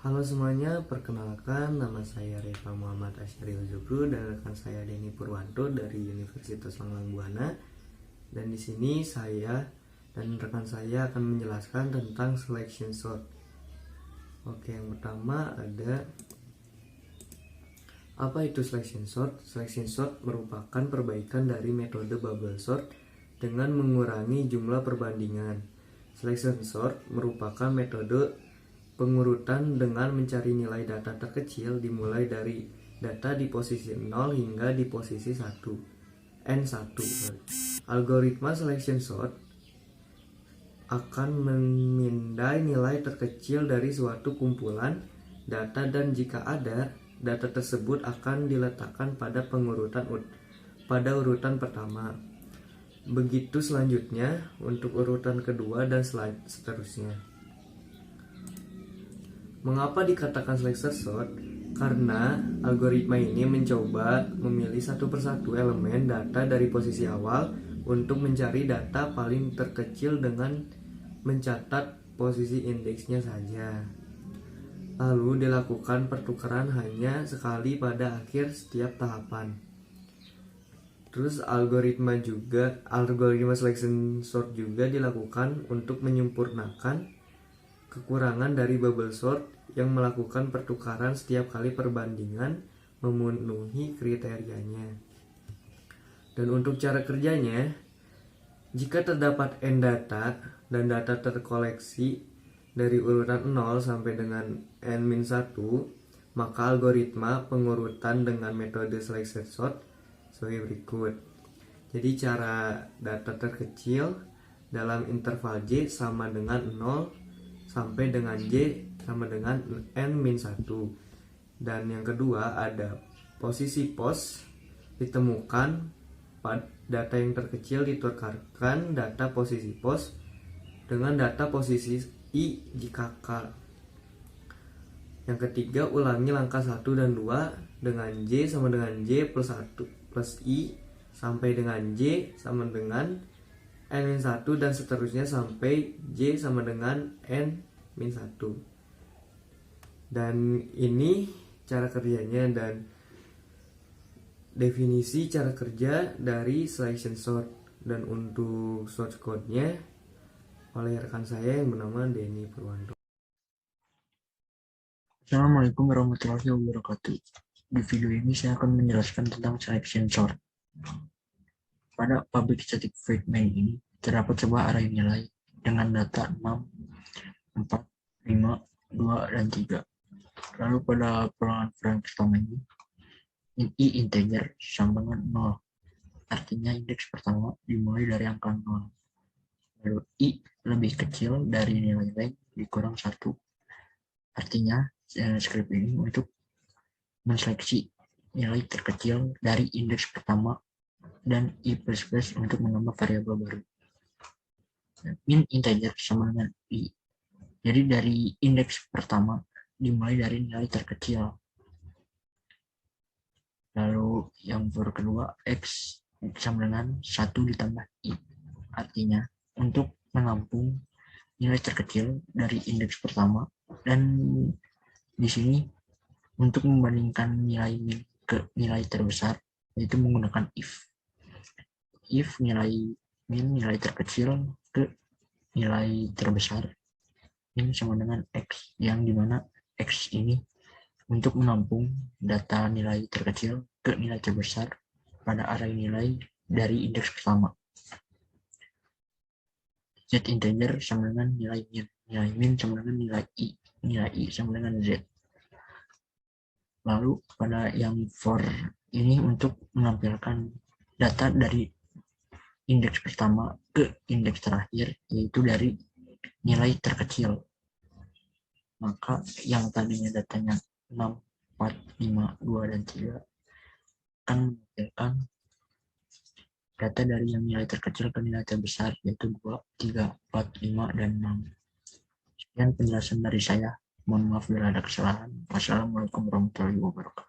Halo semuanya, perkenalkan nama saya Reva Muhammad Asyaril Zubru dan rekan saya Denny Purwanto dari Universitas Langlang Buana. Dan di sini saya dan rekan saya akan menjelaskan tentang selection sort. Oke, yang pertama ada apa itu selection sort? Selection sort merupakan perbaikan dari metode bubble sort dengan mengurangi jumlah perbandingan. Selection sort merupakan metode pengurutan dengan mencari nilai data terkecil dimulai dari data di posisi 0 hingga di posisi 1. N1. Algoritma selection sort akan memindai nilai terkecil dari suatu kumpulan data dan jika ada, data tersebut akan diletakkan pada urutan pertama. Begitu selanjutnya untuk urutan kedua dan seterusnya. Mengapa dikatakan selection sort? Karena algoritma ini mencoba memilih satu persatu elemen data dari posisi awal untuk mencari data paling terkecil dengan mencatat posisi indeksnya saja. Lalu dilakukan pertukaran hanya sekali pada akhir setiap tahapan. Terus algoritma selection sort juga dilakukan untuk menyempurnakan kekurangan dari bubble sort yang melakukan pertukaran setiap kali perbandingan memenuhi kriterianya. Dan untuk cara kerjanya, jika terdapat n data dan data terkoleksi dari urutan 0 sampai dengan n-1, maka algoritma pengurutan dengan metode selection sort sebagai berikut. Jadi cara data terkecil dalam interval J sama dengan 0 sampai dengan J sama dengan n-1. Dan yang kedua ada posisi pos ditemukan pada data yang terkecil ditukarkan data posisi pos dengan data posisi I jika K. Yang ketiga ulangi langkah 1 dan 2 dengan J sama dengan J plus 1 plus I sampai dengan J sama dengan n-1 dan seterusnya sampai J sama dengan n-1. Dan ini cara kerjanya dan definisi cara kerja dari selection sort. Dan untuk source code-nya oleh rekan saya yang bernama Denny Purwanto. Assalamualaikum warahmatullahi wabarakatuh. Di video ini saya akan menjelaskan tentang selection sort. Pada public static void main ini terdapat sebuah array nilai dengan data 6, 4, 5, 2, dan 3. Lalu pada perolehan frame pertama ini, I integer sama dengan 0. Artinya indeks pertama dimulai dari angka 0. Lalu I lebih kecil dari nilai length dikurang 1. Artinya script ini untuk menseleksi nilai terkecil dari indeks pertama dan I++ untuk menambah variabel baru. Min integer sama dengan I. Jadi dari indeks pertama dimulai dari nilai terkecil. Lalu yang kedua X sama dengan 1 ditambah I. Artinya untuk menampung nilai terkecil dari indeks pertama dan di sini untuk membandingkan nilai min ke nilai terbesar yaitu menggunakan if nilai min nilai terkecil ke nilai terbesar min sama dengan X, yang dimana X ini untuk menampung data nilai terkecil ke nilai terbesar pada array nilai dari indeks pertama. Z integer sama dengan nilai min sama dengan nilai I sama dengan Z. Lalu pada yang for ini untuk menampilkan data dari indeks pertama ke indeks terakhir, yaitu dari nilai terkecil. Maka yang tadinya datanya 6, 4, 5, 2, dan 3 akan menampilkan data dari yang nilai terkecil ke nilai terbesar, yaitu 2, 3, 4, 5, dan 6. Sekian penjelasan dari saya. Mohon maaf bila ada kesalahan. Wassalamualaikum warahmatullahi wabarakatuh.